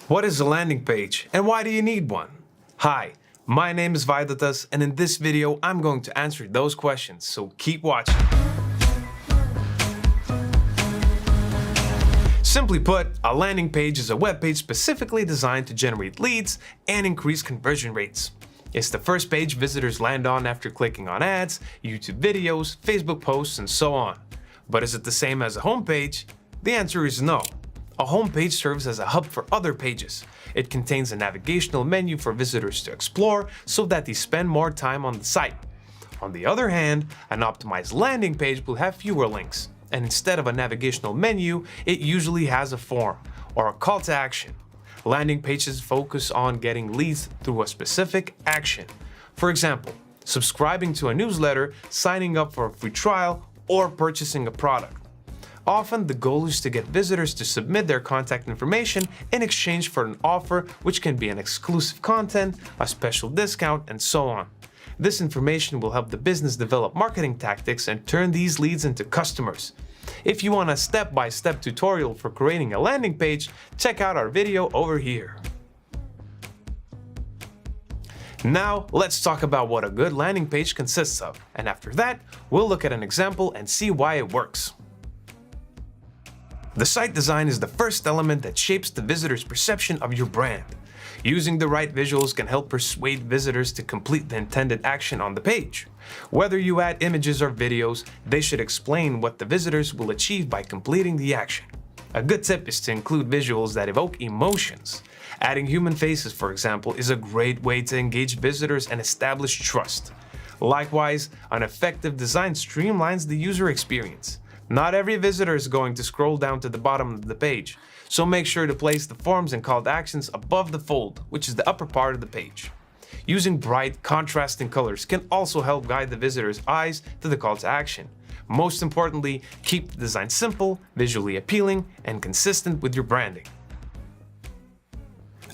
What is a landing page and why do you need one? Hi, my name is Vaidotas and in this video I'm going to answer those questions, so keep watching. Simply put, a landing page is a web page specifically designed to generate leads and increase conversion rates. It's the first page visitors land on after clicking on ads, YouTube videos, Facebook posts, and so on. But is it the same as a homepage? The answer is no. A homepage serves as a hub for other pages. It contains a navigational menu for visitors to explore so that they spend more time on the site. On the other hand, an optimized landing page will have fewer links, and instead of a navigational menu, it usually has a form or a call to action. Landing pages focus on getting leads through a specific action. For example, subscribing to a newsletter, signing up for a free trial, or purchasing a product. Often, the goal is to get visitors to submit their contact information in exchange for an offer, which can be an exclusive content, a special discount, and so on. This information will help the business develop marketing tactics and turn these leads into customers. If you want a step-by-step tutorial for creating a landing page, check out our video over here. Now, let's talk about what a good landing page consists of, and after that, we'll look at an example and see why it works. The site design is the first element that shapes the visitor's perception of your brand. Using the right visuals can help persuade visitors to complete the intended action on the page. Whether you add images or videos, they should explain what the visitors will achieve by completing the action. A good tip is to include visuals that evoke emotions. Adding human faces, for example, is a great way to engage visitors and establish trust. Likewise, an effective design streamlines the user experience. Not every visitor is going to scroll down to the bottom of the page, so make sure to place the forms and call to actions above the fold, which is the upper part of the page. Using bright, contrasting colors can also help guide the visitor's eyes to the call to action. Most importantly, keep the design simple, visually appealing, and consistent with your branding.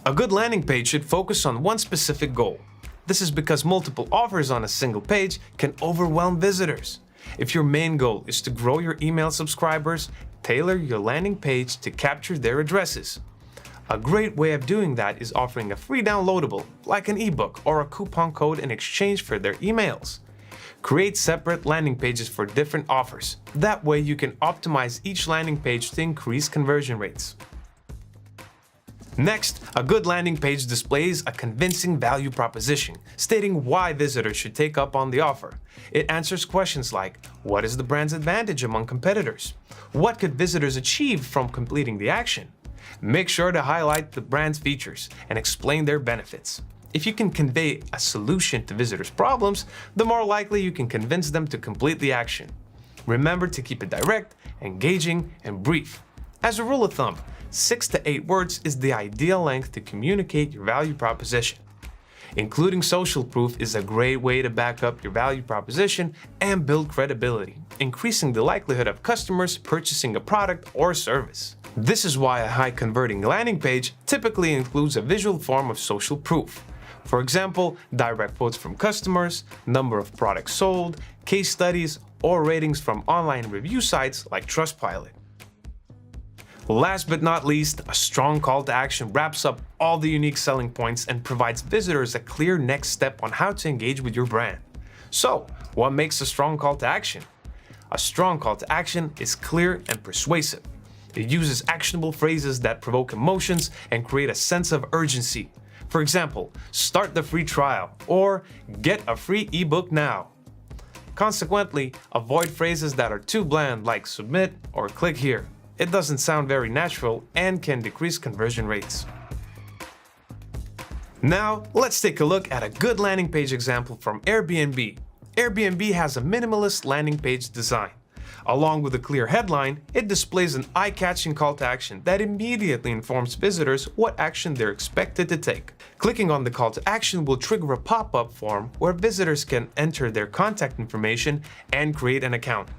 A good landing page should focus on one specific goal. This is because multiple offers on a single page can overwhelm visitors. If your main goal is to grow your email subscribers, tailor your landing page to capture their addresses. A great way of doing that is offering a free downloadable, like an ebook or a coupon code in exchange for their emails. Create separate landing pages for different offers. That way you can optimize each landing page to increase conversion rates. Next, a good landing page displays a convincing value proposition, stating why visitors should take up on the offer. It answers questions like, what is the brand's advantage among competitors? What could visitors achieve from completing the action? Make sure to highlight the brand's features and explain their benefits. If you can convey a solution to visitors' problems, the more likely you can convince them to complete the action. Remember to keep it direct, engaging, and brief. As a rule of thumb, 6 to 8 words is the ideal length to communicate your value proposition. Including social proof is a great way to back up your value proposition and build credibility, increasing the likelihood of customers purchasing a product or service. This is why a high-converting landing page typically includes a visual form of social proof. For example, direct quotes from customers, number of products sold, case studies, or ratings from online review sites like Trustpilot. Last but not least, a strong call to action wraps up all the unique selling points and provides visitors a clear next step on how to engage with your brand. So, what makes a strong call to action? A strong call to action is clear and persuasive. It uses actionable phrases that provoke emotions and create a sense of urgency. For example, start the free trial or get a free ebook now. Consequently, avoid phrases that are too bland like submit or click here. It doesn't sound very natural and can decrease conversion rates. Now, let's take a look at a good landing page example from Airbnb. Airbnb has a minimalist landing page design. Along with a clear headline, it displays an eye-catching call to action that immediately informs visitors what action they're expected to take. Clicking on the call to action will trigger a pop-up form where visitors can enter their contact information and create an account.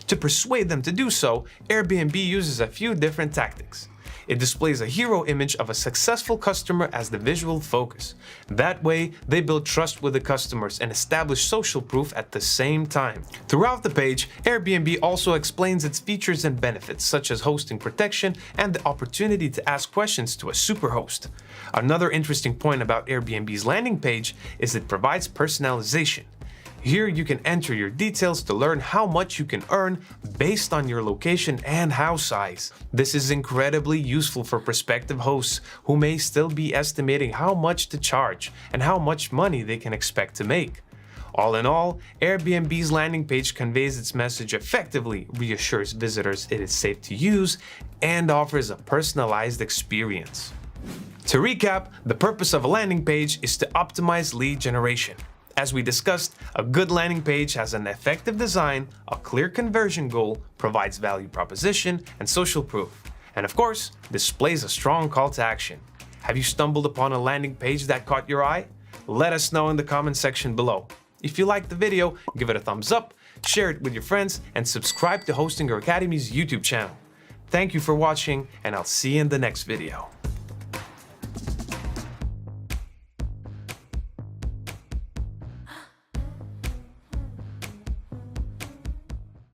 To persuade them to do so, Airbnb uses a few different tactics. It displays a hero image of a successful customer as the visual focus. That way, they build trust with the customers and establish social proof at the same time. Throughout the page, Airbnb also explains its features and benefits, such as hosting protection and the opportunity to ask questions to a superhost. Another interesting point about Airbnb's landing page is it provides personalization. Here you can enter your details to learn how much you can earn based on your location and house size. This is incredibly useful for prospective hosts who may still be estimating how much to charge and how much money they can expect to make. All in all, Airbnb's landing page conveys its message effectively, reassures visitors it is safe to use, and offers a personalized experience. To recap, the purpose of a landing page is to optimize lead generation. As we discussed, a good landing page has an effective design, a clear conversion goal, provides value proposition, and social proof. And of course, displays a strong call to action. Have you stumbled upon a landing page that caught your eye? Let us know in the comment section below. If you liked the video, give it a thumbs up, share it with your friends, and subscribe to Hostinger Academy's YouTube channel. Thank you for watching, and I'll see you in the next video.